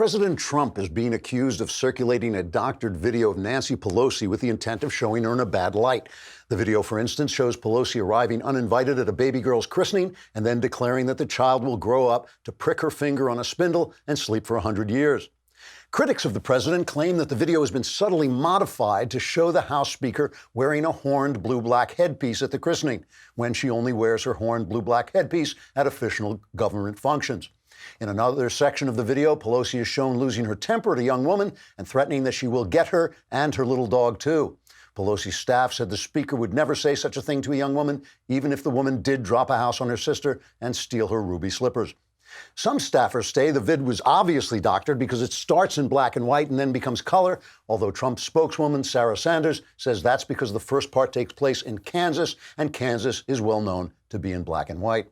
President Trump is being accused of circulating a doctored video of Nancy Pelosi with the intent of showing her in a bad light. The video, for instance, shows Pelosi arriving uninvited at a baby girl's christening and then declaring that the child will grow up to prick her finger on a spindle and sleep for 100 years. Critics of the president claim that the video has been subtly modified to show the House Speaker wearing a horned blue-black headpiece at the christening, when she only wears her horned blue-black headpiece at official government functions. In another section of the video, Pelosi is shown losing her temper at a young woman and threatening that she will get her and her little dog, too. Pelosi's staff said the speaker would never say such a thing to a young woman, even if the woman did drop a house on her sister and steal her ruby slippers. Some staffers say the vid was obviously doctored because it starts in black and white and then becomes color, although Trump's spokeswoman, Sarah Sanders, says that's because the first part takes place in Kansas, and Kansas is well known to be in black and white.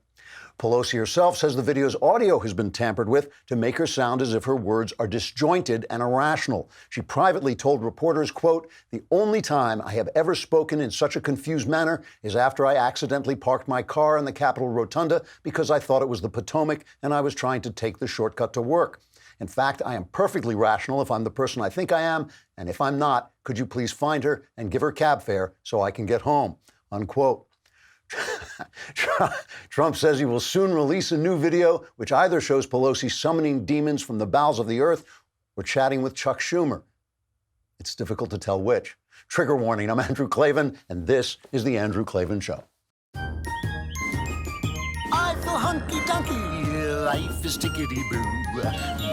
Pelosi herself says the video's audio has been tampered with to make her sound as if her words are disjointed and irrational. She privately told reporters, quote, "The only time I have ever spoken in such a confused manner is after I accidentally parked my car in the Capitol Rotunda because I thought it was the Potomac and I was trying to take the shortcut to work. In fact, I am perfectly rational if I'm the person I think I am, and if I'm not, could you please find her and give her cab fare so I can get home," unquote. Trump says he will soon release a new video which either shows Pelosi summoning demons from the bowels of the earth or chatting with Chuck Schumer. It's difficult to tell which. Trigger warning, I'm Andrew Klavan, and this is The Andrew Klavan Show. I feel hunky-dunky, life is tickety-boo.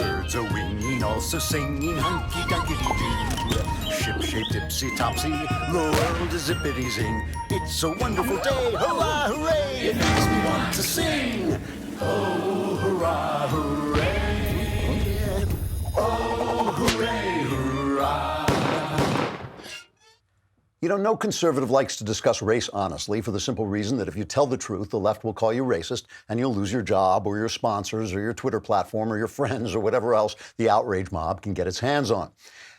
Birds are winging, also singing hunky-dunky-doo. Ship-shaped, ipsy-topsy, the world is zippity-zing. It's a wonderful day, hurrah, hooray! It makes me want to sing. Oh, hurrah, hooray! Oh, hooray, hurrah! You know, no conservative likes to discuss race honestly for the simple reason that if you tell the truth, the left will call you racist and you'll lose your job or your sponsors or your Twitter platform or your friends or whatever else the outrage mob can get its hands on.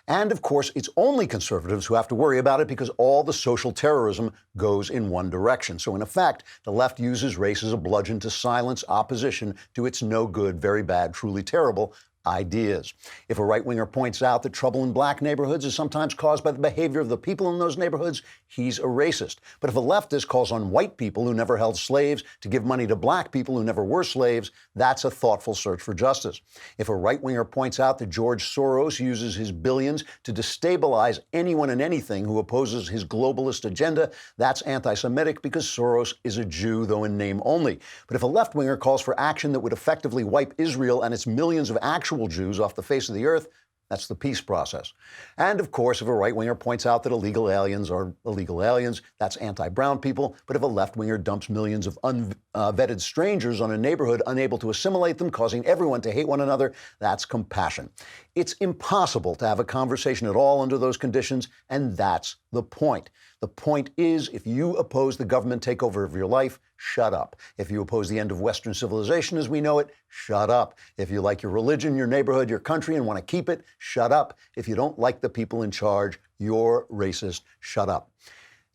And of course, it's only conservatives who have to worry about it because all the social terrorism goes in one direction. So in effect, the left uses race as a bludgeon to silence opposition to its no good, very bad, truly terrible ideas. If a right-winger points out that trouble in black neighborhoods is sometimes caused by the behavior of the people in those neighborhoods, he's a racist. But if a leftist calls on white people who never held slaves to give money to black people who never were slaves, that's a thoughtful search for justice. If a right-winger points out that George Soros uses his billions to destabilize anyone and anything who opposes his globalist agenda, that's anti-Semitic because Soros is a Jew, though in name only. But if a left-winger calls for action that would effectively wipe Israel and its millions of actual Jews off the face of the earth, that's the peace process. And of course, if a right-winger points out that illegal aliens are illegal aliens, that's anti-brown people. But if a left-winger dumps millions of unvetted strangers on a neighborhood unable to assimilate them, causing everyone to hate one another, that's compassion. It's impossible to have a conversation at all under those conditions, and that's the point. The point is, if you oppose the government takeover of your life, shut up. If you oppose the end of Western civilization as we know it, shut up. If you like your religion, your neighborhood, your country, and want to keep it, shut up. If you don't like the people in charge, you're racist, shut up.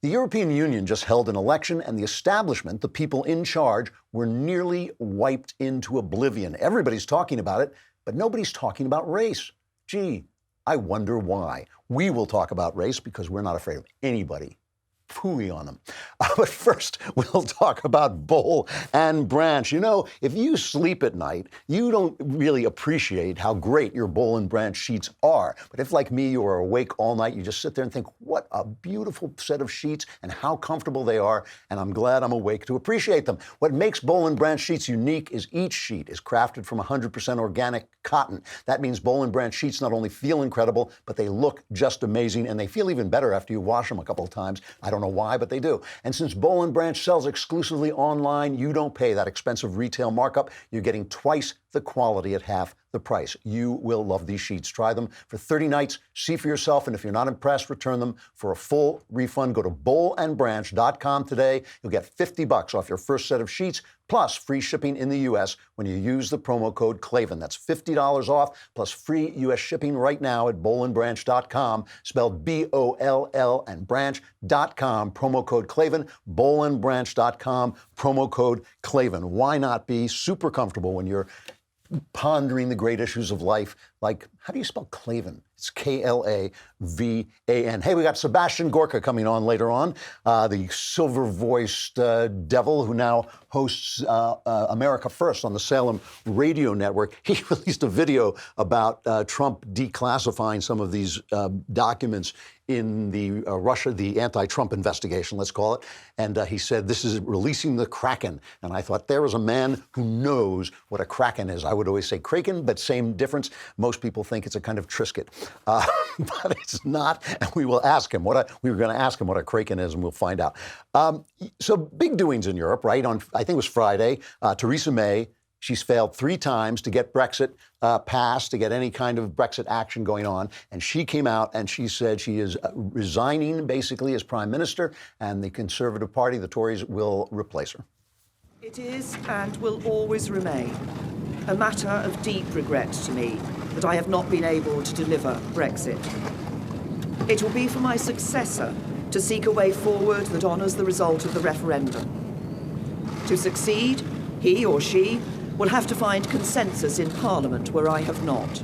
The European Union just held an election, and the establishment, the people in charge, were nearly wiped into oblivion. Everybody's talking about it, but nobody's talking about race. Gee, I wonder why. We will talk about race because we're not afraid of anybody. Phooey on them. But first, we'll talk about bowl and branch. You know, if you sleep at night, you don't really appreciate how great your bowl and branch sheets are. But if, like me, you are awake all night, you just sit there and think, what a beautiful set of sheets and how comfortable they are. And I'm glad I'm awake to appreciate them. What makes bowl and branch sheets unique is each sheet is crafted from 100% organic cotton. That means bowl and branch sheets not only feel incredible, but they look just amazing, and they feel even better after you wash them a couple of times. I don't know why, but they do. And since Boll & Branch sells exclusively online, you don't pay that expensive retail markup. You're getting twice the quality at half the price. You will love these sheets. Try them for 30 nights. See for yourself, and if you're not impressed, return them for a full refund. Go to bowlandbranch.com today. You'll get $50 off your first set of sheets, plus free shipping in the U.S. when you use the promo code Klavan. That's $50 off, plus free U.S. shipping right now at bowlandbranch.com, spelled B-O-L-L and branch.com, promo code Klavan, bowlandbranch.com, promo code Klavan. Why not be super comfortable when you're pondering the great issues of life, like, how do you spell Klavan? It's Klavan. Hey, we got Sebastian Gorka coming on later on, the silver-voiced devil who now hosts America First on the Salem radio network. He released a video about Trump declassifying some of these documents in the the anti-Trump investigation, let's call it. And he said, this is releasing the Kraken. And I thought, there is a man who knows what a Kraken is. I would always say Kraken, but same difference. Most people think it's a kind of Triscuit, but it's not. And we will ask him we were going to ask him what a Kraken is, and we'll find out. So big doings in Europe, right? On, I think it was Friday, Theresa May, she's failed 3 times to get Brexit passed, to get any kind of Brexit action going on. And she came out and she said she is resigning basically as prime minister, and the Conservative Party, the Tories, will replace her. It is and will always remain a matter of deep regret to me that I have not been able to deliver Brexit. It will be for my successor to seek a way forward that honours the result of the referendum. To succeed, he or she will have to find consensus in Parliament where I have not.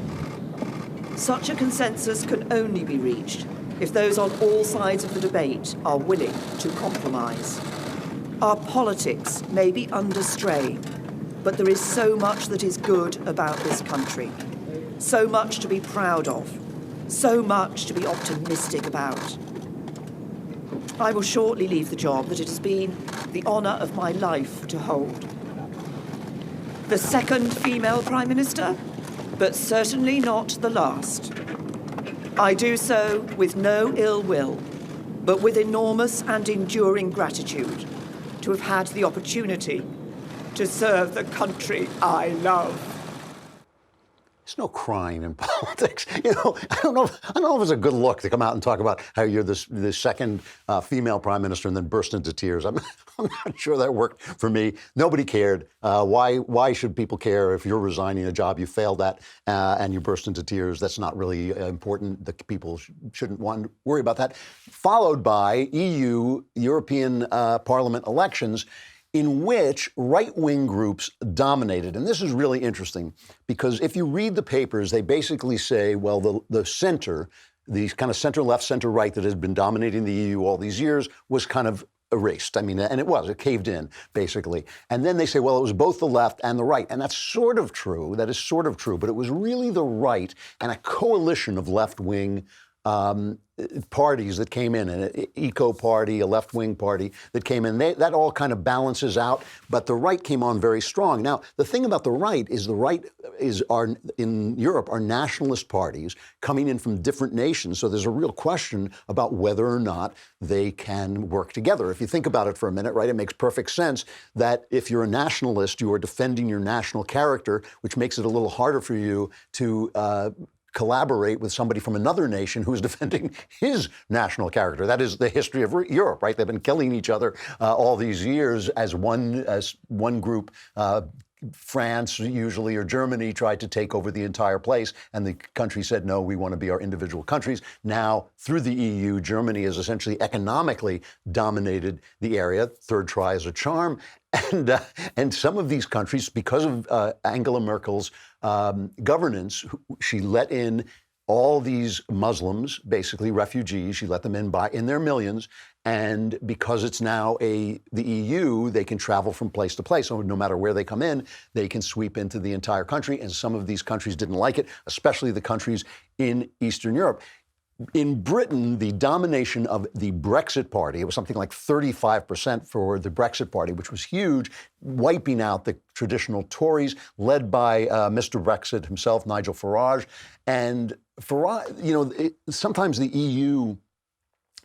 Such a consensus can only be reached if those on all sides of the debate are willing to compromise. Our politics may be under strain, but there is so much that is good about this country, so much to be proud of, so much to be optimistic about. I will shortly leave the job that it has been the honour of my life to hold. The second female Prime Minister, but certainly not the last. I do so with no ill will, but with enormous and enduring gratitude to have had the opportunity to serve the country I love. There's no crying in politics. You know, I don't know if it's a good look to come out and talk about how you're the second female prime minister and then burst into tears. I'm not sure that worked for me. Nobody cared. Why should people care if you're resigning a job you failed at and you burst into tears? That's not really important. The people shouldn't worry about that. Followed by European Parliament elections, in which right-wing groups dominated. And this is really interesting because if you read the papers, they basically say, well, the center, the kind of center-left, center-right that has been dominating the EU all these years was kind of erased. I mean, and it caved in, basically. And then they say, well, it was both the left and the right. And that's sort of true. That is sort of true. But it was really the right and a coalition of left-wing parties that came in, an eco party, a left-wing party that came in. That all kind of balances out, but the right came on very strong. Now, the thing about the right is in Europe are nationalist parties coming in from different nations. So there's a real question about whether or not they can work together. If you think about it for a minute, right, it makes perfect sense that if you're a nationalist, you are defending your national character, which makes it a little harder for you to collaborate with somebody from another nation who is defending his national character. That is the history of Europe, right? They've been killing each other all these years as one group. France usually or Germany tried to take over the entire place, and the country said, no, we want to be our individual countries. Now, through the EU, Germany has essentially economically dominated the area. Third try is a charm. And some of these countries, because of Angela Merkel's governance, she let in all these Muslims, basically refugees. She let them in their millions. And because it's now the EU, they can travel from place to place. So no matter where they come in, they can sweep into the entire country. And some of these countries didn't like it, especially the countries in Eastern Europe. In Britain, the domination of the Brexit Party, it was something like 35% for the Brexit Party, which was huge, wiping out the traditional Tories, led by Mr. Brexit himself, Nigel Farage. And Farage, sometimes the EU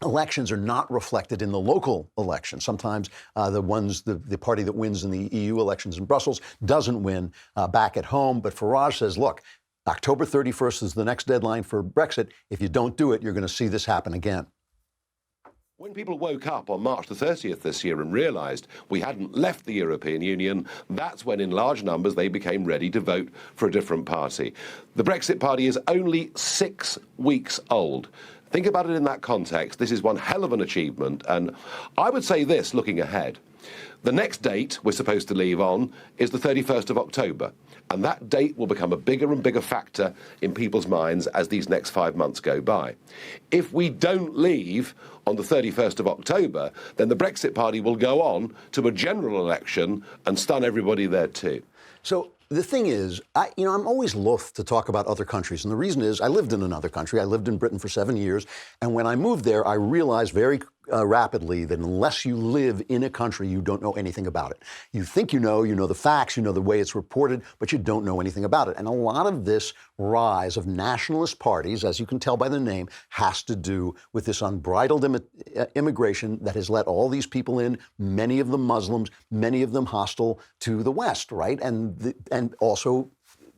elections are not reflected in the local elections. Sometimes the party that wins in the EU elections in Brussels doesn't win back at home. But Farage says, look, October 31st is the next deadline for Brexit. If you don't do it, you're going to see this happen again. When people woke up on March the 30th this year and realised we hadn't left the European Union, that's when in large numbers they became ready to vote for a different party. The Brexit Party is only 6 weeks old. Think about it in that context. This is one hell of an achievement. And I would say this, looking ahead, The next date we're supposed to leave on is the 31st of October. And that date will become a bigger and bigger factor in people's minds as these next 5 months go by. If we don't leave on the 31st of October, then the Brexit Party will go on to a general election and stun everybody there too. So the thing is, I'm always loath to talk about other countries. And the reason is I lived in another country. I lived in Britain for 7 years. And when I moved there, I realized very rapidly that unless you live in a country, you don't know anything about it. You think you know the facts, you know the way it's reported, but you don't know anything about it. And a lot of this rise of nationalist parties, as you can tell by the name, has to do with this unbridled immigration that has let all these people in, many of them Muslims, many of them hostile to the West, right? And also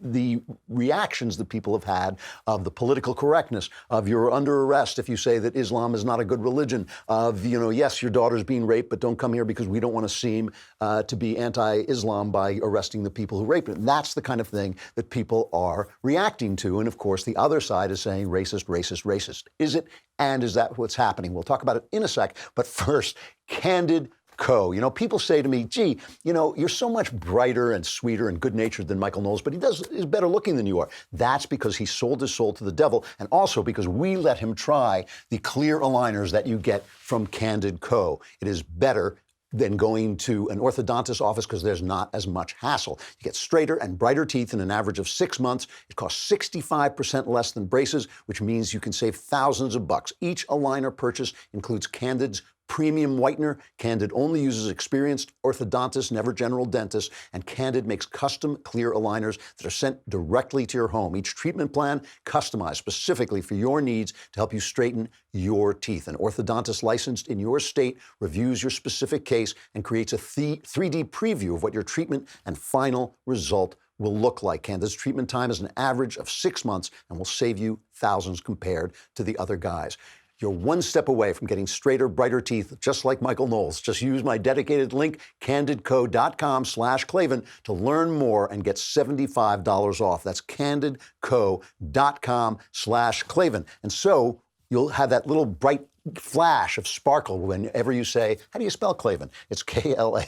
the reactions that people have had of the political correctness, of you're under arrest if you say that Islam is not a good religion, of, yes, your daughter's being raped, but don't come here because we don't want to seem to be anti-Islam by arresting the people who raped it. And that's the kind of thing that people are reacting to. And of course, the other side is saying racist, racist, racist. Is it? And is that what's happening? We'll talk about it in a sec. But first, Candid Co. People say to me, gee, you're so much brighter and sweeter and good-natured than Michael Knowles, but is better looking than you are. That's because he sold his soul to the devil, and also because we let him try the clear aligners that you get from Candid Co. It is better than going to an orthodontist office because there's not as much hassle. You get straighter and brighter teeth in an average of 6 months. It costs 65% less than braces, which means you can save thousands of bucks. Each aligner purchase includes Candid's premium whitener. Candid only uses experienced orthodontists, never general dentists, and Candid makes custom clear aligners that are sent directly to your home. Each treatment plan customized specifically for your needs to help you straighten your teeth. An orthodontist licensed in your state reviews your specific case and creates a 3D preview of what your treatment and final result will look like. Candid's treatment time is an average of 6 months and will save you thousands compared to the other guys. You're one step away from getting straighter, brighter teeth, just like Michael Knowles. Just use my dedicated link, candidco.com/Klavan, to learn more and get $75 off. That's candidco.com/Klavan. And so you'll have that little bright flash of sparkle whenever you say, how do you spell Klavan? It's K-L-A.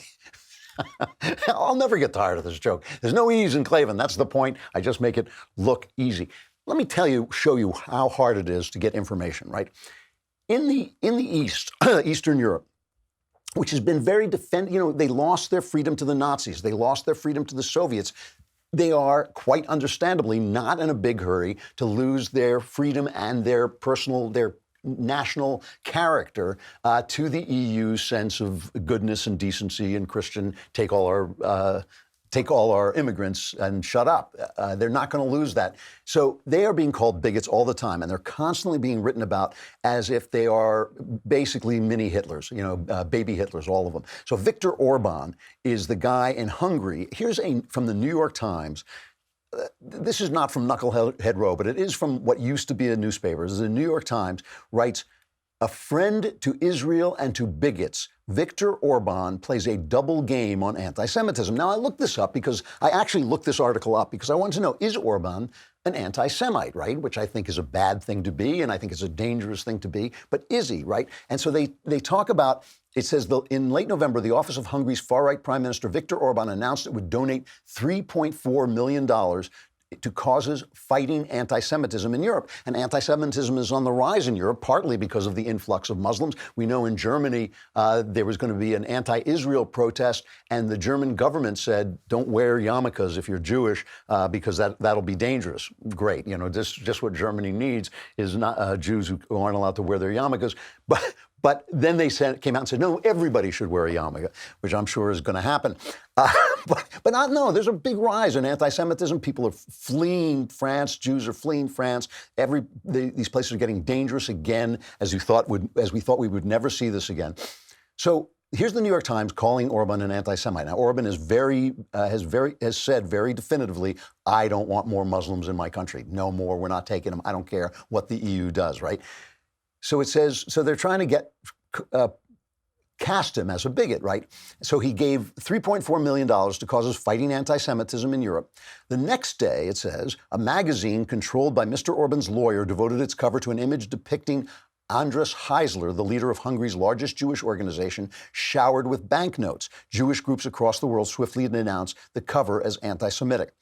I'll never get tired of this joke. There's no ease in Klavan. That's the point. I just make it look easy. Let me show you how hard it is to get information, right? In the East, Eastern Europe, which has been very they lost their freedom to the Nazis. They lost their freedom to the Soviets. They are, quite understandably, not in a big hurry to lose their freedom and their national character to the EU's sense of goodness and decency and Christian, take all our immigrants and shut up. They're not going to lose that. So they are being called bigots all the time, and they're constantly being written about as if they are basically mini Hitlers, baby Hitlers, all of them. So Viktor Orban is the guy in Hungary. Here's from the New York Times. This is not from Knucklehead Row, but it is from what used to be a newspaper. The New York Times writes, a friend to Israel and to bigots, Viktor Orban plays a double game on anti-Semitism. Now, I looked this up because I actually looked this article up because I wanted to know, is Orban an anti-Semite, right? Which I think is a bad thing to be, and I think it's a dangerous thing to be. But is he, right? And so they talk about, it says, in late November, the office of Hungary's far-right Prime Minister Viktor Orban announced it would donate $3.4 million to causes fighting anti-Semitism in Europe. And anti-Semitism is on the rise in Europe, partly because of the influx of Muslims. We know in Germany there was going to be an anti-Israel protest, and the German government said, don't wear yarmulkes if you're Jewish, because that'll be dangerous. Great. Just what Germany needs is not Jews who aren't allowed to wear their yarmulkes. But then they came out and said, no, everybody should wear a yarmulke, which I'm sure is going to happen. There's a big rise in anti-Semitism. People are fleeing France. Jews are fleeing France. These places are getting dangerous again, as we thought we would never see this again. So here's the New York Times calling Orban an anti-Semite. Now, Orban has said very definitively, I don't want more Muslims in my country. No more. We're not taking them. I don't care what the EU does, right? So it says, so they're trying to cast him as a bigot, right? So he gave $3.4 million to causes fighting anti-Semitism in Europe. The next day, it says, a magazine controlled by Mr. Orban's lawyer devoted its cover to an image depicting Andras Heisler, the leader of Hungary's largest Jewish organization, showered with banknotes. Jewish groups across the world swiftly denounced the cover as anti-Semitic.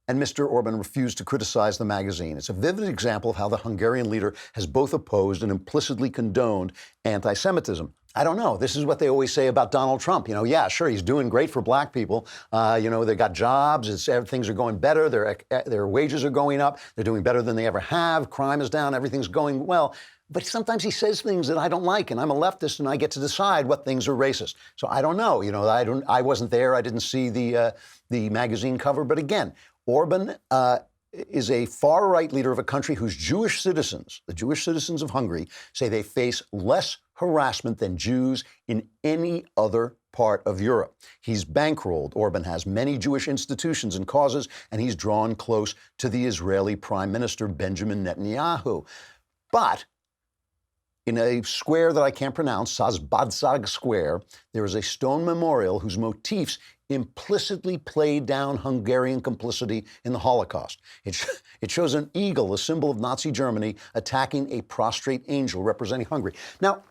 And Mr. Orban refused to criticize the magazine. It's a vivid example of how the Hungarian leader has both opposed and implicitly condoned anti-Semitism. I don't know. This is what they always say about Donald Trump. Yeah, sure, he's doing great for black people. They got jobs. Things are going better. Their wages are going up. They're doing better than they ever have. Crime is down. Everything's going well. But sometimes he says things that I don't like, and I'm a leftist, and I get to decide what things are racist. So I don't know. I wasn't there. I didn't see the magazine cover. But again, Orban is a far-right leader of a country whose Jewish citizens, the Jewish citizens of Hungary, say they face less harassment than Jews in any other part of Europe. He's bankrolled, Orban has, many Jewish institutions and causes, and he's drawn close to the Israeli Prime Minister Benjamin Netanyahu. But in a square that I can't pronounce, Sazbadzag Square, there is a stone memorial whose motifs implicitly play down Hungarian complicity in the Holocaust. It shows an eagle, a symbol of Nazi Germany, attacking a prostrate angel representing Hungary. Now,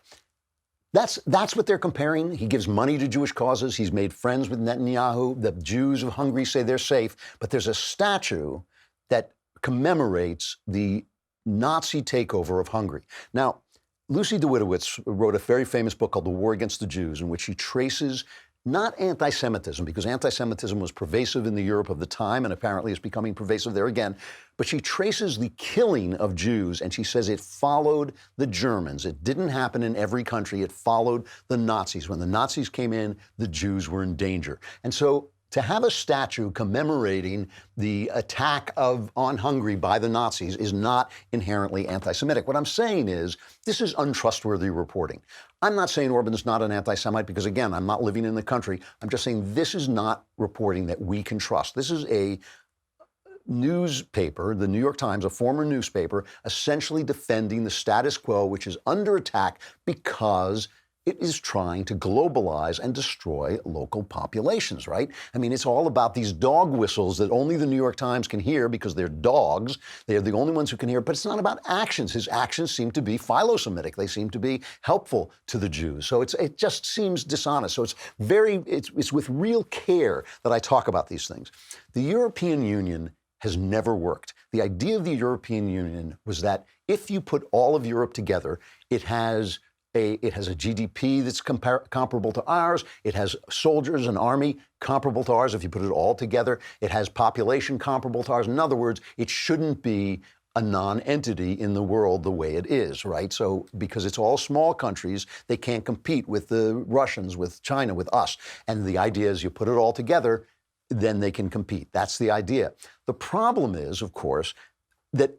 that's what they're comparing. He gives money to Jewish causes. He's made friends with Netanyahu. The Jews of Hungary say they're safe. But there's a statue that commemorates the Nazi takeover of Hungary. Now, Lucy Dawidowitz wrote a very famous book called The War Against the Jews, in which she traces not anti-Semitism, because anti-Semitism was pervasive in the Europe of the time and apparently is becoming pervasive there again, but she traces the killing of Jews, and she says it followed the Germans. It didn't happen in every country. It followed the Nazis. When the Nazis came in, the Jews were in danger. And so to have a statue commemorating the attack on Hungary by the Nazis is not inherently anti-Semitic. What I'm saying is this is untrustworthy reporting. I'm not saying Orban is not an anti-Semite because, again, I'm not living in the country. I'm just saying this is not reporting that we can trust. This is a newspaper, the New York Times, a former newspaper, essentially defending the status quo, which is under attack because it is trying to globalize and destroy local populations, right? I mean, it's all about these dog whistles that only the New York Times can hear because they're dogs. They're the only ones who can hear, but it's not about actions. His actions seem to be philo-Semitic. They seem to be helpful to the Jews. So it just seems dishonest. So it's with real care that I talk about these things. The European Union has never worked. The idea of the European Union was that if you put all of Europe together, it has a GDP that's comparable to ours. It has soldiers, an army comparable to ours if you put it all together. It has population comparable to ours. In other words, it shouldn't be a non-entity in the world the way it is, right? So because it's all small countries, they can't compete with the Russians, with China, with us. And the idea is you put it all together, then they can compete. That's the idea. The problem is, of course, that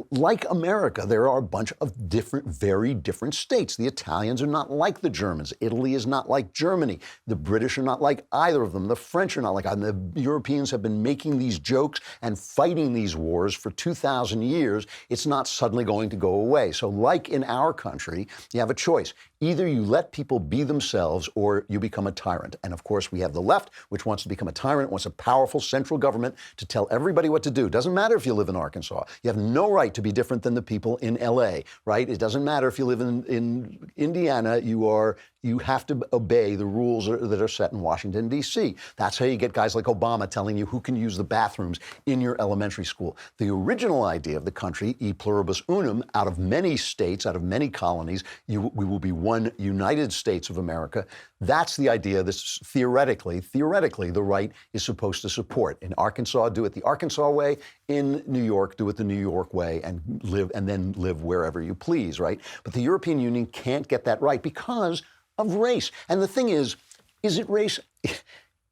like America, there are a bunch of very different states. The Italians are not like the Germans. Italy is not like Germany. The British are not like either of them. The French are not like either. The Europeans have been making these jokes and fighting these wars for 2,000 years. It's not suddenly going to go away. So like in our country, you have a choice. Either you let people be themselves or you become a tyrant. And of course, we have the left, which wants to become a tyrant, wants a powerful central government to tell everybody what to do. Doesn't matter if you live in Arkansas. You have no right to be different than the people in LA, right? It doesn't matter if you live in Indiana. You have to obey the rules that are set in Washington, D.C. That's how you get guys like Obama telling you who can use the bathrooms in your elementary school. The original idea of the country, e pluribus unum, out of many states, out of many colonies, we will be one United States of America. That's the idea that theoretically, the right is supposed to support. In Arkansas, do it the Arkansas way. In New York, do it the New York way and then live wherever you please, right? But the European Union can't get that right because of race. And the thing is it race?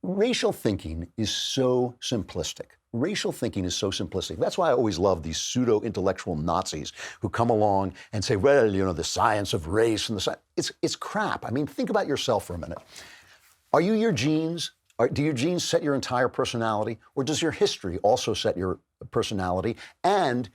Racial thinking is so simplistic. Racial thinking is so simplistic. That's why I always love these pseudo-intellectual Nazis who come along and say, well, the science of race and the science. It's crap. I mean, think about yourself for a minute. Are you your genes? Do your genes set your entire personality? Or does your history also set your personality? And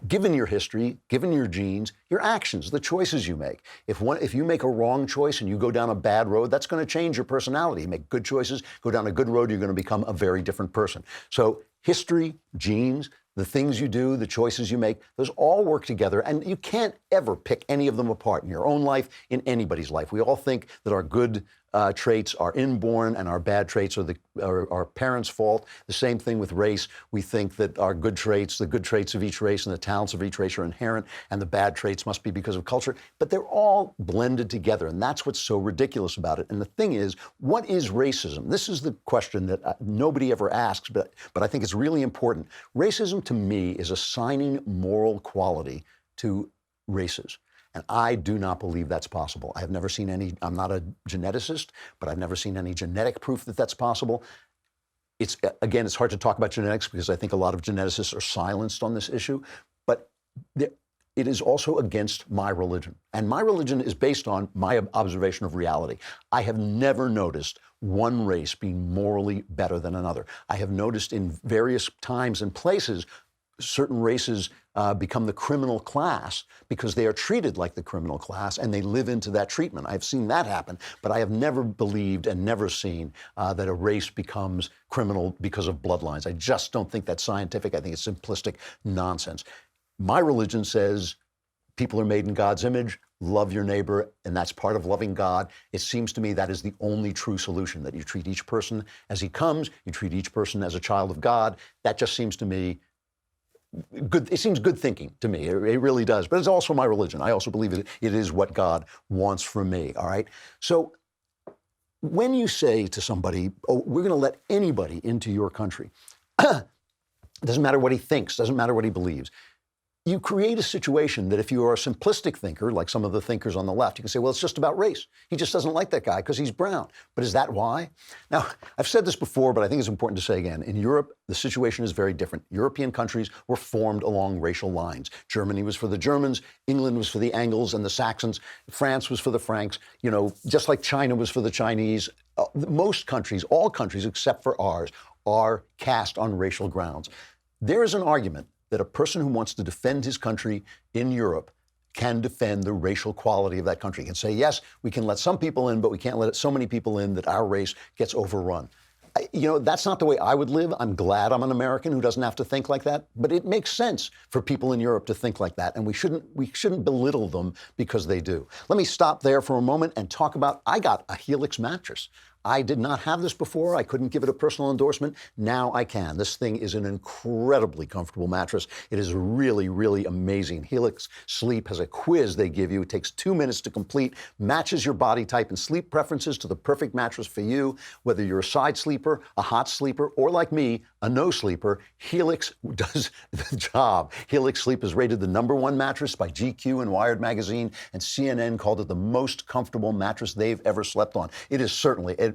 given your history, given your genes, your actions, the choices you make. If you make a wrong choice and you go down a bad road, that's going to change your personality. You make good choices, go down a good road, you're going to become a very different person. So history, genes, the things you do, the choices you make, those all work together, and you can't ever pick any of them apart in your own life, in anybody's life. We all think that our good traits are inborn and our bad traits are our parents' fault. The same thing with race. We think that our good traits, the good traits of each race and the talents of each race are inherent, and the bad traits must be because of culture. But they're all blended together, and that's what's so ridiculous about it. And the thing is, what is racism? This is the question that nobody ever asks, but I think it's really important. Racism, to me, is assigning moral quality to races. And I do not believe that's possible. I have never seen any, I'm not a geneticist, but I've never seen any genetic proof that that's possible. Again, it's hard to talk about genetics because I think a lot of geneticists are silenced on this issue, but it is also against my religion. And my religion is based on my observation of reality. I have never noticed one race being morally better than another. I have noticed in various times and places certain races become the criminal class because they are treated like the criminal class and they live into that treatment. I've seen that happen, but I have never believed and never seen that a race becomes criminal because of bloodlines. I just don't think that's scientific. I think it's simplistic nonsense. My religion says people are made in God's image, love your neighbor, and that's part of loving God. It seems to me that is the only true solution, that you treat each person as he comes, you treat each person as a child of God. That just seems to me good. It seems good thinking to me. It really does. But it's also my religion. I also believe it is what God wants from me. All right. So when you say to somebody, oh, we're going to let anybody into your country, it doesn't matter what he thinks, doesn't matter what he believes. You create a situation that if you are a simplistic thinker, like some of the thinkers on the left, you can say, well, it's just about race. He just doesn't like that guy because he's brown. But is that why? Now, I've said this before, but I think it's important to say again. In Europe, the situation is very different. European countries were formed along racial lines. Germany was for the Germans, England was for the Angles and the Saxons, France was for the Franks, just like China was for the Chinese. Most countries, all countries except for ours, are cast on racial grounds. There is an argument that a person who wants to defend his country in Europe can defend the racial quality of that country. He can say, yes, we can let some people in, but we can't let so many people in that our race gets overrun. That's not the way I would live. I'm glad I'm an American who doesn't have to think like that. But it makes sense for people in Europe to think like that. And we shouldn't belittle them because they do. Let me stop there for a moment and talk about, I got a Helix mattress. I did not have this before. I couldn't give it a personal endorsement. Now I can. This thing is an incredibly comfortable mattress. It is really, really amazing. Helix Sleep has a quiz they give you. It takes 2 minutes to complete, matches your body type and sleep preferences to the perfect mattress for you. Whether you're a side sleeper, a hot sleeper, or like me, a no sleeper, Helix does the job. Helix Sleep is rated the #1 mattress by GQ and Wired Magazine, and CNN called it the most comfortable mattress they've ever slept on. It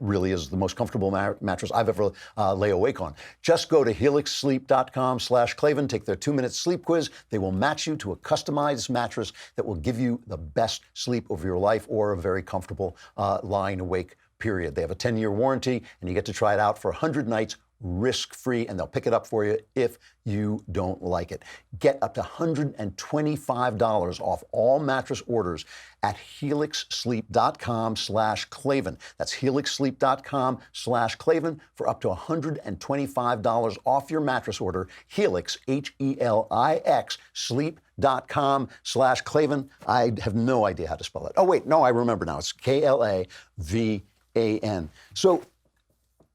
really is the most comfortable mattress I've ever lay awake on. Just go to helixsleep.com/Klavan, take their 2-minute sleep quiz. They will match you to a customized mattress that will give you the best sleep of your life or a very comfortable lying awake period. They have a 10-year warranty, and you get to try it out for 100 nights risk-free, and they'll pick it up for you if you don't like it. Get up to $125 off all mattress orders at helixsleep.com/Klavan. That's helixsleep.com/Klavan for up to $125 off your mattress order. Helix, HELIX, sleep.com/Klavan. I have no idea how to spell it. Oh, wait, no, I remember now. It's KLAVAN. So,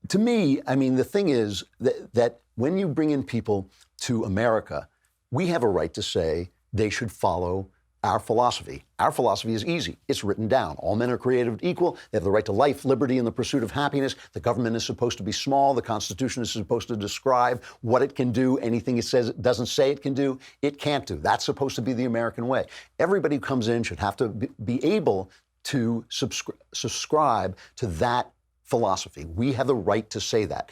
to me, the thing is that when you bring in people to America, we have a right to say they should follow our philosophy. Our philosophy is easy. It's written down. All men are created equal. They have the right to life, liberty, and the pursuit of happiness. The government is supposed to be small. The Constitution is supposed to describe what it can do. Anything it says it doesn't say it can do, it can't do. That's supposed to be the American way. Everybody who comes in should have to be able to subscribe to that philosophy. We have the right to say that.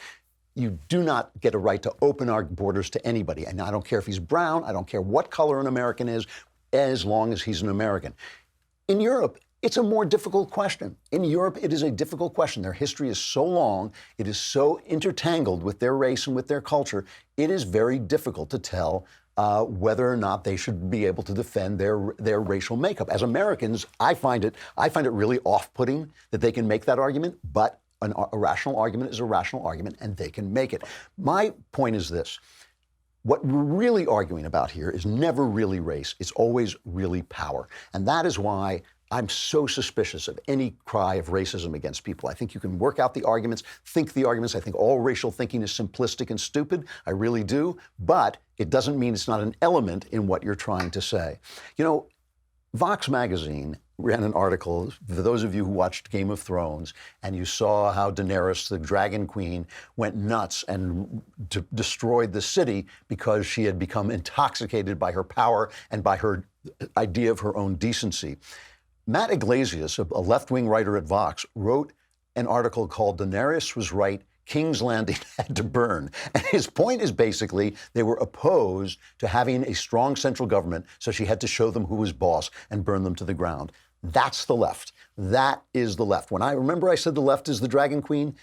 You do not get a right to open our borders to anybody. And I don't care if he's brown, I don't care what color an American is, as long as he's an American. In Europe, it's a more difficult question. In Europe, it is a difficult question. Their history is so long, it is so intertangled with their race and with their culture, it is very difficult to tell whether or not they should be able to defend their racial makeup. As Americans, I find it really off-putting that they can make that argument, but a rational argument is a rational argument, and they can make it. My point is this. What we're really arguing about here is never really race. It's always really power. And that is why I'm so suspicious of any cry of racism against people. I think you can work out the arguments, think the arguments. I think all racial thinking is simplistic and stupid. I really do. But it doesn't mean it's not an element in what you're trying to say. You know, Vox magazine ran an article, for those of you who watched Game of Thrones, and you saw how Daenerys, the Dragon Queen, went nuts and destroyed the city because she had become intoxicated by her power and by her idea of her own decency. Matt Iglesias, a left-wing writer at Vox, wrote an article called Daenerys Was Right, King's Landing Had to Burn. And his point is basically they were opposed to having a strong central government, so she had to show them who was boss and burn them to the ground. That's the left. That is the left. When I remember I said the left is the Dragon Queen,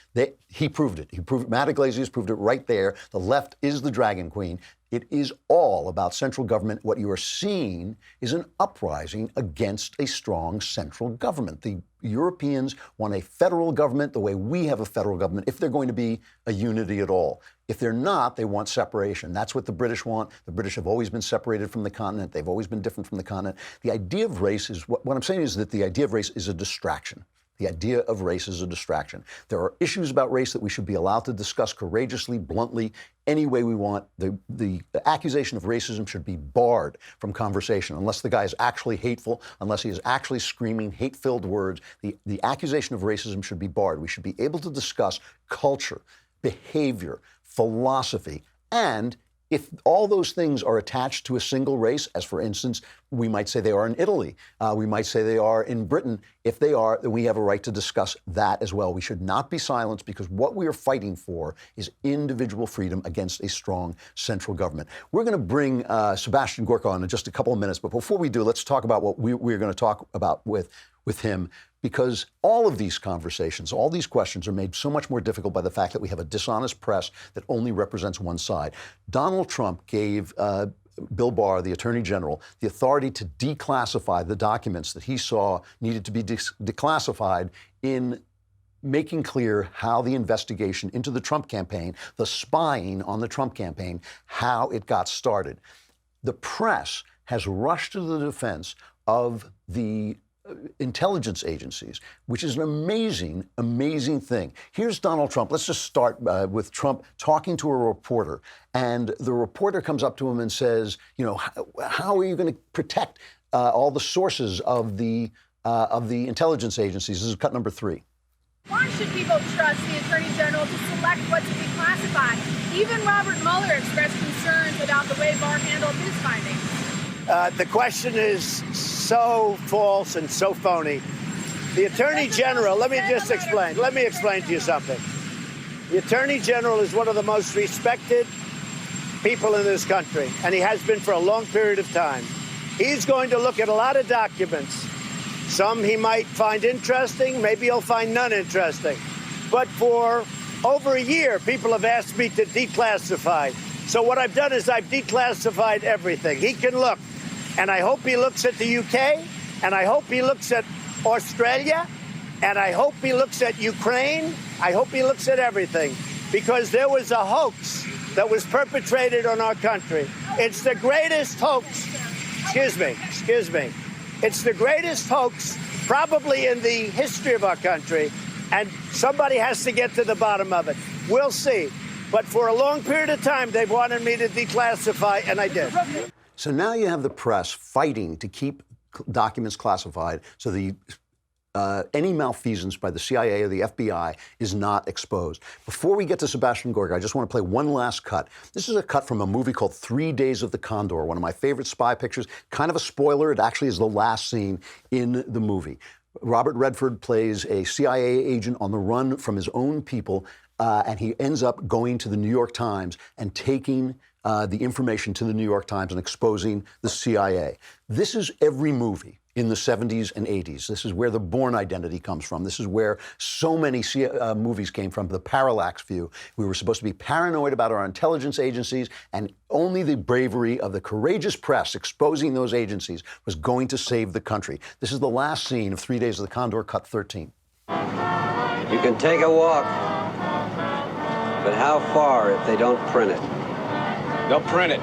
he proved it. Matt Iglesias proved it right there. The left is the Dragon Queen. It is all about central government. What you are seeing is an uprising against a strong central government. The Europeans want a federal government the way we have a federal government, if they're going to be a unity at all. If they're not, they want separation. That's what the British want. The British have always been separated from the continent. They've always been different from the continent. The idea of race is, what I'm saying is that the idea of race is a distraction. The idea of race is a distraction. There are issues about race that we should be allowed to discuss courageously, bluntly, any way we want. The accusation of racism should be barred from conversation unless the guy is actually hateful, unless he is actually screaming hate-filled words. The accusation of racism should be barred. We should be able to discuss culture, behavior, philosophy, and if all those things are attached to a single race, as for instance, we might say they are in Italy, we might say they are in Britain, if they are, then we have a right to discuss that as well. We should not be silenced because what we are fighting for is individual freedom against a strong central government. We're going to bring Sebastian Gorka on in just a couple of minutes, but before we do, let's talk about what we're going to talk about with him, because all of these conversations, all these questions are made so much more difficult by the fact that we have a dishonest press that only represents one side. Donald Trump gave Bill Barr, the Attorney General, the authority to declassify the documents that he saw needed to be declassified in making clear how the investigation into the Trump campaign, the spying on the Trump campaign, how it got started. The press has rushed to the defense of the intelligence agencies, which is an amazing, amazing thing. Here's Donald Trump. Let's just start with Trump talking to a reporter. And the reporter comes up to him and says, you know, how are you going to protect all the sources of the intelligence agencies? This is cut number 3. Why should people trust the Attorney General to select what to be classified? Even Robert Mueller expressed concerns about the way Barr handled his findings. The question is so false and so phony. The Attorney General, let me explain to you something. The Attorney General is one of the most respected people in this country, and he has been for a long period of time. He's going to look at a lot of documents. Some he might find interesting, maybe he'll find none interesting. But for over a year, people have asked me to declassify. So what I've done is I've declassified everything. He can look. And I hope he looks at the UK, and I hope he looks at Australia, and I hope he looks at Ukraine. I hope he looks at everything, because there was a hoax that was perpetrated on our country. It's the greatest hoax. Excuse me. It's the greatest hoax probably in the history of our country, and somebody has to get to the bottom of it. We'll see. But for a long period of time, they've wanted me to declassify, and I did. So now you have the press fighting to keep documents classified so any malfeasance by the CIA or the FBI is not exposed. Before we get to Sebastian Gorka, I just want to play one last cut. This is a cut from a movie called 3 Days of the Condor, one of my favorite spy pictures. Kind of a spoiler. It actually is the last scene in the movie. Robert Redford plays a CIA agent on the run from his own people, and he ends up going to the New York Times and taking the information to the New York Times and exposing the CIA. This is every movie in the 70s and 80s. This is where the Bourne Identity comes from. This is where so many movies came from, the parallax view. We were supposed to be paranoid about our intelligence agencies, and only the bravery of the courageous press exposing those agencies was going to save the country. This is the last scene of 3 Days of the Condor, cut 13. You can take a walk, but how far if they don't print it? They'll print it.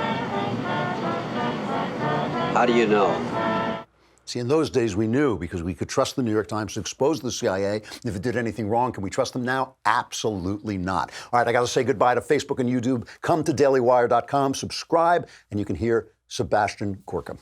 How do you know? See, in those days, we knew because we could trust the New York Times to expose the CIA if it did anything wrong. Can we trust them now? Absolutely not. All right, I got to say goodbye to Facebook and YouTube. Come to dailywire.com, subscribe, and you can hear Sebastian Gorka.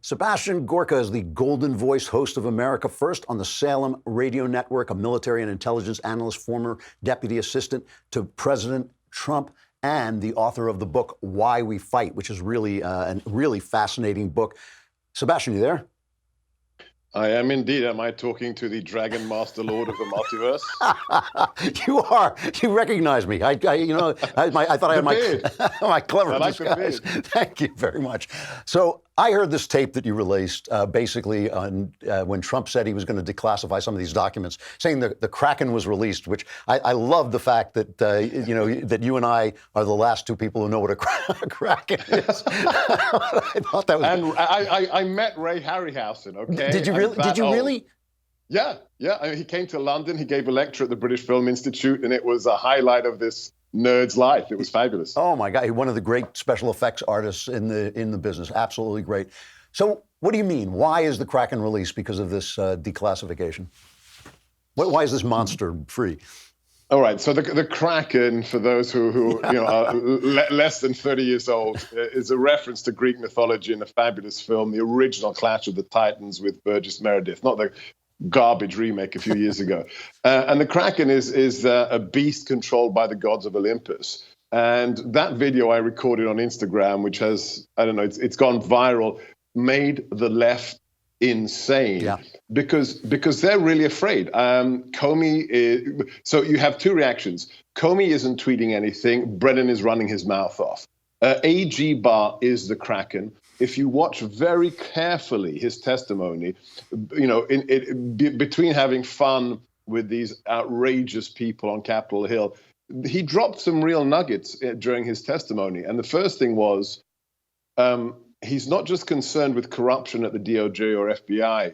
Sebastian Gorka is the Golden Voice host of America First on the Salem Radio Network, a military and intelligence analyst, former deputy assistant to President Trump, and the author of the book Why We Fight, which is really a really fascinating book. Sebastian, you there? I am indeed. Am I talking to the Dragon Master Lord of the Multiverse? You are. You recognize me. I thought I had my clever I like disguise. the beard. Thank you very much. So I heard this tape that you released basically on, when Trump said he was going to declassify some of these documents, saying the Kraken was released, which I love the fact that, that you and I are the last two people who know what a Kraken is. I thought that was... And I met Ray Harryhausen, okay? Did you really? Did you really? Yeah. I mean, he came to London. He gave a lecture at the British Film Institute, and it was a highlight of this nerd's life. It was fabulous. Oh my God! One of the great special effects artists in the business. Absolutely great. So, what do you mean? Why is the Kraken released because of this declassification? Why is this monster free? All right. So the Kraken, for those who are less than 30 years old, is a reference to Greek mythology in a fabulous film, the original Clash of the Titans with Burgess Meredith, not the garbage remake a few years ago. And the Kraken is a beast controlled by the gods of Olympus. And that video I recorded on Instagram, which has, I don't know, it's gone viral, made the left insane because they're really afraid. Comey so you have two reactions. Comey isn't tweeting anything. Brennan is running his mouth off. AG Barr is the Kraken. If you watch very carefully his testimony, between having fun with these outrageous people on Capitol Hill, he dropped some real nuggets during his testimony. And the first thing was, he's not just concerned with corruption at the DOJ or FBI,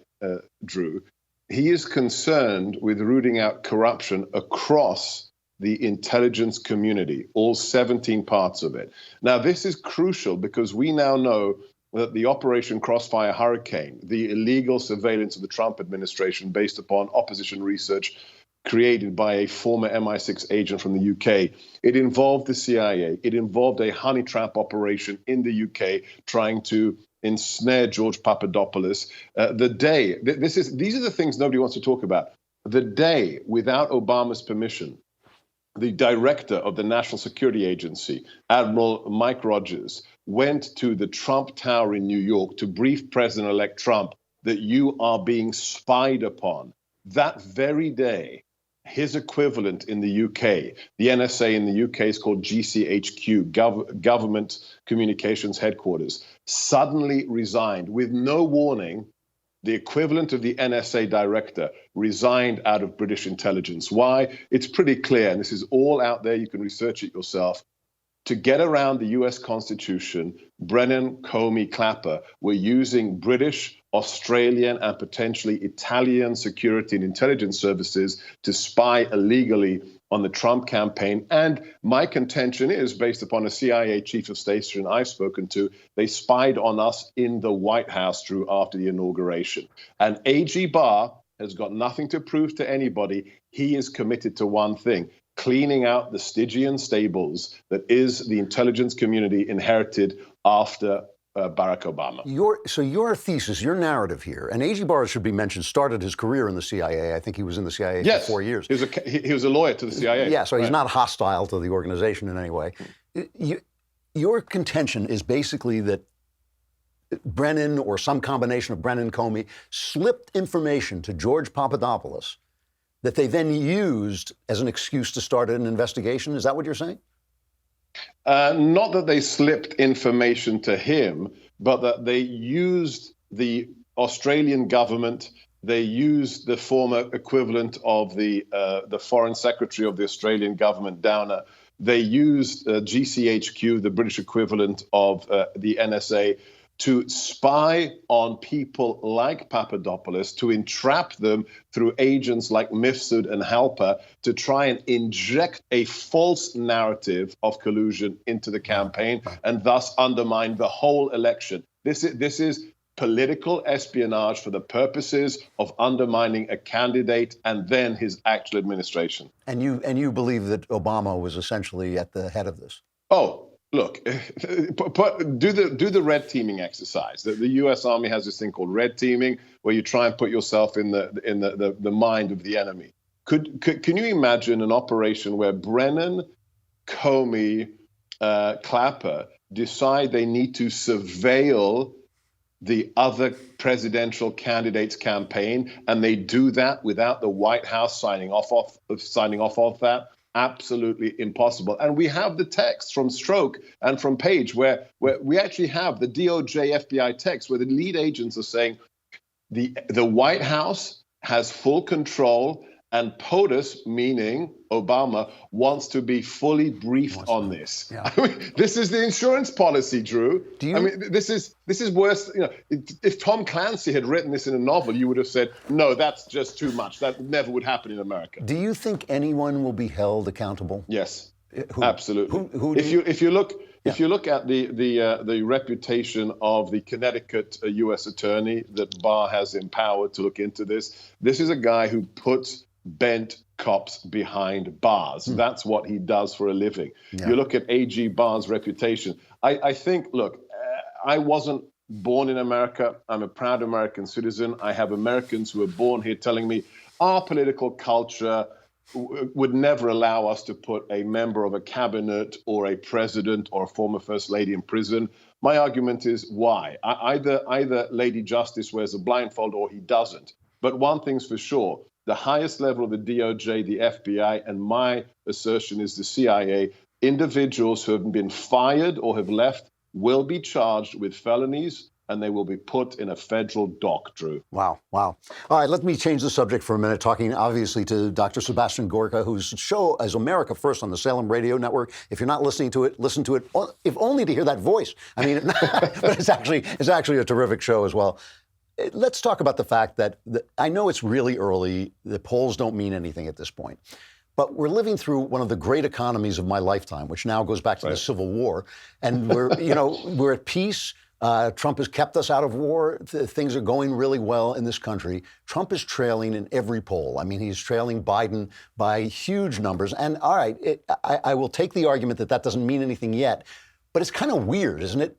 Drew. He is concerned with rooting out corruption across the intelligence community, all 17 parts of it. Now, this is crucial because we now know that the Operation Crossfire Hurricane, the illegal surveillance of the Trump administration based upon opposition research created by a former MI6 agent from the UK. It involved the CIA. It involved a honey trap operation in the UK trying to ensnare George Papadopoulos. These are the things nobody wants to talk about. The day, without Obama's permission, the director of the National Security Agency, Admiral Mike Rogers, went to the Trump Tower in New York to brief President-elect Trump that you are being spied upon. That very day, his equivalent in the UK, the NSA in the UK is called GCHQ, Government Communications Headquarters, suddenly resigned with no warning. The equivalent of the NSA director resigned out of British intelligence. Why? It's pretty clear, and this is all out there. You can research it yourself. To get around the US Constitution, Brennan, Comey, Clapper were using British, Australian, and potentially Italian security and intelligence services to spy illegally on the Trump campaign. And my contention is, based upon a CIA chief of station I've spoken to, they spied on us in the White House, Drew, after the inauguration. And AG Barr has got nothing to prove to anybody. He is committed to one thing: cleaning out the Stygian stables that is the intelligence community inherited after Barack Obama. Your thesis, your narrative here, and A.G. Barr should be mentioned, started his career in the CIA. I think he was in the CIA for 4 years. He was a lawyer to the CIA. Yeah, so he's not hostile to the organization in any way. Your contention is basically that Brennan, or some combination of Brennan and Comey, slipped information to George Papadopoulos that they then used as an excuse to start an investigation. Is that what you're saying? Not that they slipped information to him, but that they used the Australian government. They used the former equivalent of the foreign secretary of the Australian government, Downer. They used GCHQ, the British equivalent of the NSA. to spy on people like Papadopoulos, to entrap them through agents like Mifsud and Halper, to try and inject a false narrative of collusion into the campaign and thus undermine the whole election. This is political espionage for the purposes of undermining a candidate and then his actual administration. And you believe that Obama was essentially at the head of this? Oh, look, do the red teaming exercise. The U.S. Army has this thing called red teaming, where you try and put yourself in the mind of the enemy. Can you imagine an operation where Brennan, Comey, Clapper decide they need to surveil the other presidential candidate's campaign, and they do that without the White House signing off of that? Absolutely impossible. And we have the text from Stroke and from Page where we actually have the DOJ FBI text where the lead agents are saying the White House has full control, and POTUS, meaning Obama, wants to be fully briefed on this. Yeah. I mean, this is the insurance policy, Drew. I mean, this is worse. You know, if Tom Clancy had written this in a novel, you would have said, no, that's just too much. That never would happen in America. Do you think anyone will be held accountable? Yes, Who? absolutely. Who if you look at the reputation of the Connecticut U.S. attorney that Barr has empowered to look into this is a guy who puts bent cops behind bars. That's what he does for a living. Yeah. You look at A.G. Barr's reputation. I think, look, I wasn't born in America. I'm a proud American citizen. I have Americans who are born here telling me our political culture would never allow us to put a member of a cabinet or a president or a former first lady in prison. My argument is why? Either Lady Justice wears a blindfold or he doesn't. But one thing's for sure, the highest level of the DOJ, the FBI, and my assertion is the CIA, individuals who have been fired or have left will be charged with felonies, and they will be put in a federal dock, Drew. Wow. All right, let me change the subject for a minute, talking obviously to Dr. Sebastian Gorka, whose show is America First on the Salem Radio Network. If you're not listening to it, listen to it, if only to hear that voice. I mean, but it's actually a terrific show as well. Let's talk about the fact that I know it's really early. The polls don't mean anything at this point. But we're living through one of the great economies of my lifetime, which now goes back to the Civil War. And we're at peace. Trump has kept us out of war. Things are going really well in this country. Trump is trailing in every poll. I mean, he's trailing Biden by huge numbers. And all right, I will take the argument that doesn't mean anything yet. But it's kind of weird, isn't it?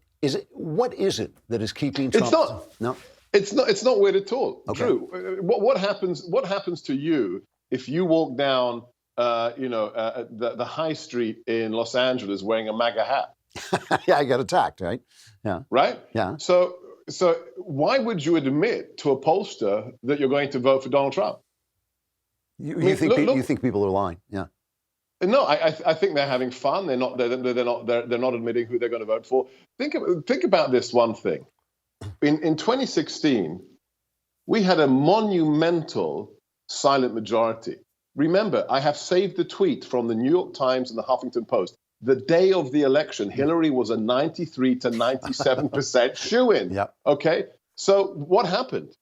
What is it that is keeping Trump? It's not. No. It's not weird at all. Okay. Drew, what happens to you if you walk down the high street in Los Angeles wearing a MAGA hat? Yeah, I got attacked, right? Yeah. Right? Yeah. So why would you admit to a pollster that you're going to vote for Donald Trump? You think people are lying? Yeah. No, I think they're having fun. They're not admitting who they're going to vote for. Think about this one thing. In 2016, we had a monumental silent majority. Remember, I have saved the tweet from the New York Times and the Huffington Post. The day of the election, Hillary was a 93 to 97% shoo-in. Yep. Okay? So what happened?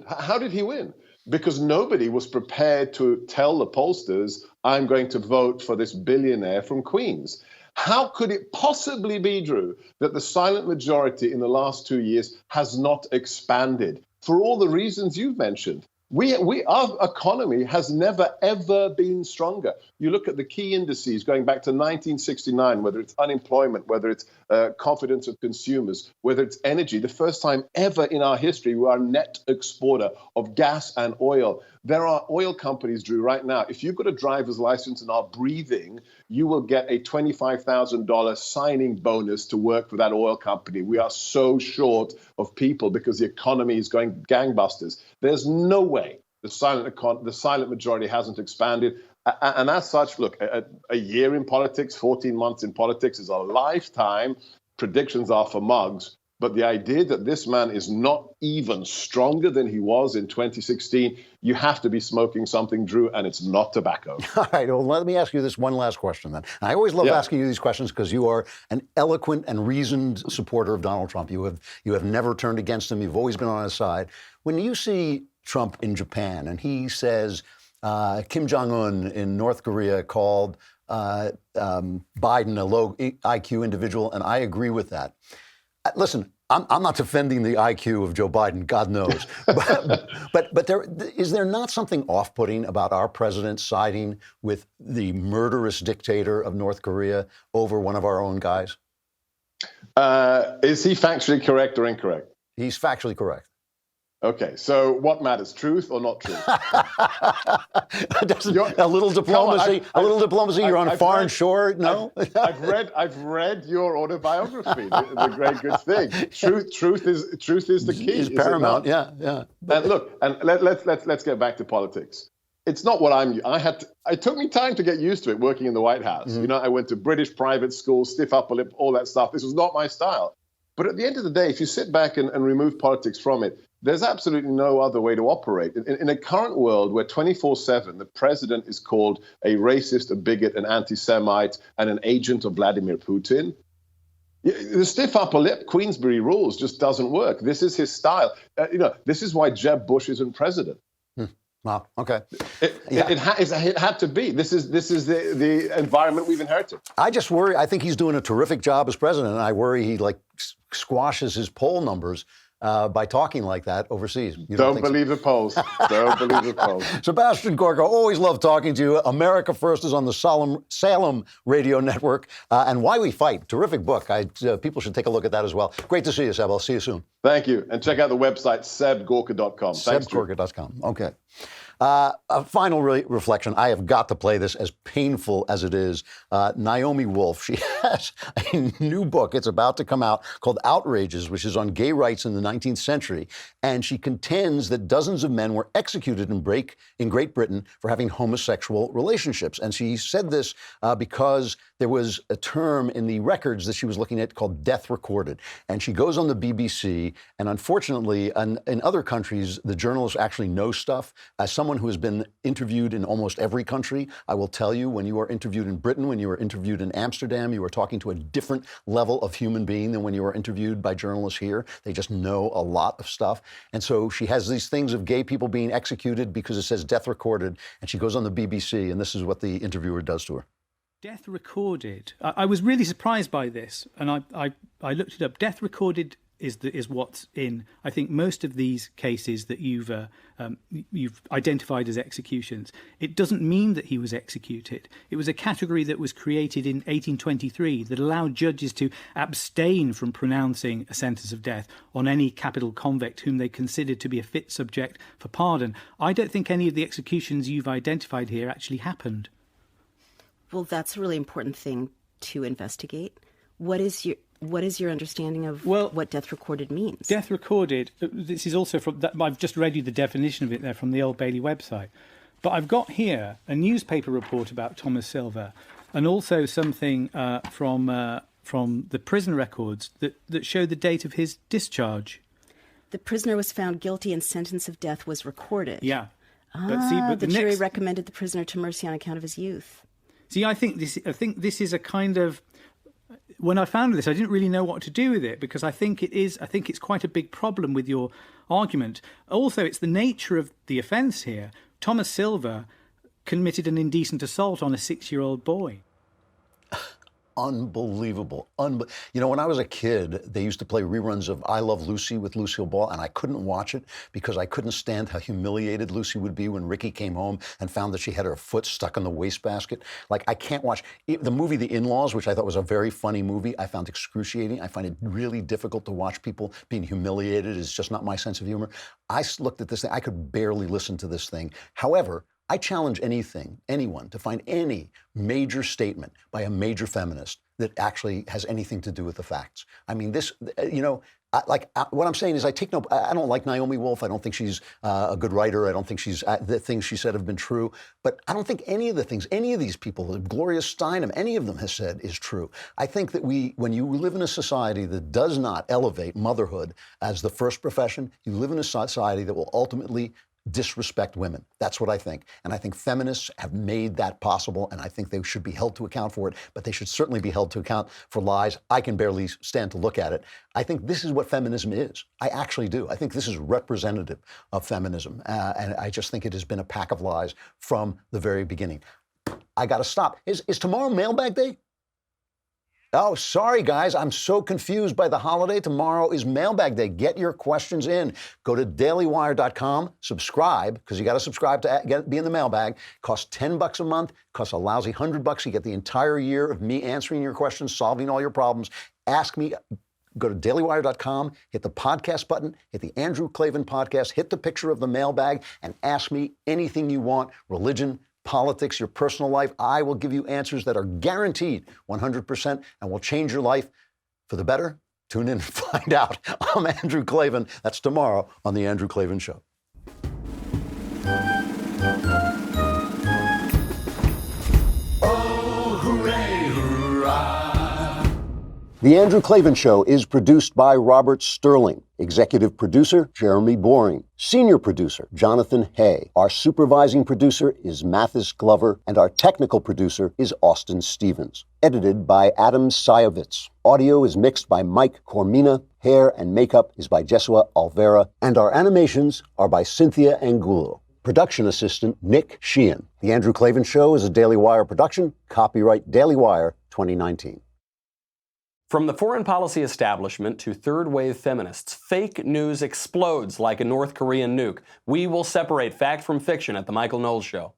How did he win? Because nobody was prepared to tell the pollsters, I'm going to vote for this billionaire from Queens. How could it possibly be, Drew, that the silent majority in the last 2 years has not expanded? For all the reasons you've mentioned. Our economy has never, ever been stronger. You look at the key indices going back to 1969, whether it's unemployment, whether it's confidence of consumers, whether it's energy. The first time ever in our history, we are a net exporter of gas and oil. There are oil companies, Drew, right now. If you've got a driver's license and are breathing, you will get a $25,000 signing bonus to work for that oil company. We are so short of people because the economy is going gangbusters. There's no way the silent majority hasn't expanded. And as such, look, a year in politics, 14 months in politics is a lifetime. Predictions are for mugs. But the idea that this man is not even stronger than he was in 2016, you have to be smoking something, Drew, and it's not tobacco. All right, well, let me ask you this one last question then. I always love asking you these questions because you are an eloquent and reasoned supporter of Donald Trump. You have never turned against him. You've always been on his side. When you see Trump in Japan and he says Kim Jong-un in North Korea called Biden a low IQ individual, and I agree with that. Listen, I'm not defending the IQ of Joe Biden, God knows. but is there not something off-putting about our president siding with the murderous dictator of North Korea over one of our own guys? Is he factually correct or incorrect? He's factually correct. Okay, so what matters, truth or not truth? A little diplomacy. You're on a foreign shore. No, I've read your autobiography. The great good thing. Truth is the key. Is paramount. Yeah. And look, and let's get back to politics. It's not what it took me time to get used to it working in the White House. Mm-hmm. You know, I went to British private school, stiff upper lip, all that stuff. This was not my style. But at the end of the day, if you sit back and remove politics from it, there's absolutely no other way to operate. In a current world where 24/7 the president is called a racist, a bigot, an anti-Semite, and an agent of Vladimir Putin, the stiff upper lip Queensberry rules just doesn't work. This is his style. This is why Jeb Bush isn't president. Wow. Okay. It had to be. This is the environment we've inherited. I just worry. I think he's doing a terrific job as president, and I worry he squashes his poll numbers by talking like that overseas. Don't believe the polls. Don't believe the polls. Sebastian Gorka, always love talking to you. America First is on the Salem Radio Network. And Why We Fight, terrific book. People should take a look at that as well. Great to see you, Seb. I'll see you soon. Thank you. And check out the website, sebgorka.com. Sebgorka.com. Okay. A final reflection. I have got to play this, as painful as it is. Naomi Wolf, she has a new book. It's about to come out called Outrages, which is on gay rights in the 19th century. And she contends that dozens of men were executed in Great Britain for having homosexual relationships. And she said this because there was a term in the records that she was looking at called death recorded. And she goes on the BBC, and unfortunately, in other countries, the journalists actually know stuff. As someone who has been interviewed in almost every country, I will tell you, when you are interviewed in Britain, when you are interviewed in Amsterdam, you are talking to a different level of human being than when you are interviewed by journalists here. They just know a lot of stuff. And so she has these things of gay people being executed because it says death recorded, and she goes on the BBC, and this is what the interviewer does to her. Death recorded. I was really surprised by this, and I looked it up. Death recorded is what's in, I think, most of these cases that you've identified as executions. It doesn't mean that he was executed. It was a category that was created in 1823 that allowed judges to abstain from pronouncing a sentence of death on any capital convict whom they considered to be a fit subject for pardon. I don't think any of the executions you've identified here actually happened. Well, that's a really important thing to investigate. What is your understanding of what death recorded means? Death recorded, this is also from, I've just read you the definition of it there from the Old Bailey website. But I've got here a newspaper report about Thomas Silver, and also something from the prison records that show the date of his discharge. The prisoner was found guilty and sentence of death was recorded. Yeah. But the jury recommended the prisoner to mercy on account of his youth. See, I think this is a kind of, when I found this, I didn't really know what to do with it, because I think it's quite a big problem with your argument. Also, it's the nature of the offence here. Thomas Silver committed an indecent assault on a 6-year-old boy. Unbelievable. When I was a kid, they used to play reruns of I Love Lucy with Lucille Ball, and I couldn't watch it because I couldn't stand how humiliated Lucy would be when Ricky came home and found that she had her foot stuck in the wastebasket. Like, I can't watch the movie The In-Laws, which I thought was a very funny movie. I found excruciating. I find it really difficult to watch people being humiliated. It's just not my sense of humor. I looked at this thing. I could barely listen to this thing. However, I challenge anyone to find any major statement by a major feminist that actually has anything to do with the facts. I mean, What I'm saying is I don't like Naomi Wolf. I don't think she's a good writer. I don't think the things she said have been true. But I don't think any of the things any of these people, Gloria Steinem, any of them has said is true. I think that when you live in a society that does not elevate motherhood as the first profession, you live in a society that will ultimately disrespect women. That's what I think. And I think feminists have made that possible, and I think they should be held to account for it, but they should certainly be held to account for lies. I can barely stand to look at it. I think this is what feminism is. I actually do. I think this is representative of feminism, and I just think it has been a pack of lies from the very beginning. I got to stop. Is tomorrow mailbag day? Oh, sorry, guys. I'm so confused by the holiday. Tomorrow is mailbag day. Get your questions in. Go to dailywire.com, subscribe, because you got to subscribe to be in the mailbag. Costs $10 a month, costs a lousy $100. You get the entire year of me answering your questions, solving all your problems. Ask me. Go to dailywire.com, hit the podcast button, hit the Andrew Klavan podcast, hit the picture of the mailbag, and ask me anything you want. Religion, politics, your personal life. I will give you answers that are guaranteed 100% and will change your life for the better. Tune in and find out. I'm Andrew Klavan. That's tomorrow on The Andrew Klavan Show. Oh, hooray, hurrah. The Andrew Klavan Show is produced by Robert Sterling. Executive producer, Jeremy Boring. Senior producer, Jonathan Hay. Our supervising producer is Mathis Glover, and our technical producer is Austin Stevens. Edited by Adam Sayevitz. Audio is mixed by Mike Cormina. Hair and makeup is by Jesua Alvera. And our animations are by Cynthia Angulo. Production assistant, Nick Sheehan. The Andrew Klavan Show is a Daily Wire production. Copyright Daily Wire 2019. From the foreign policy establishment to third-wave feminists, fake news explodes like a North Korean nuke. We will separate fact from fiction at The Michael Knowles Show.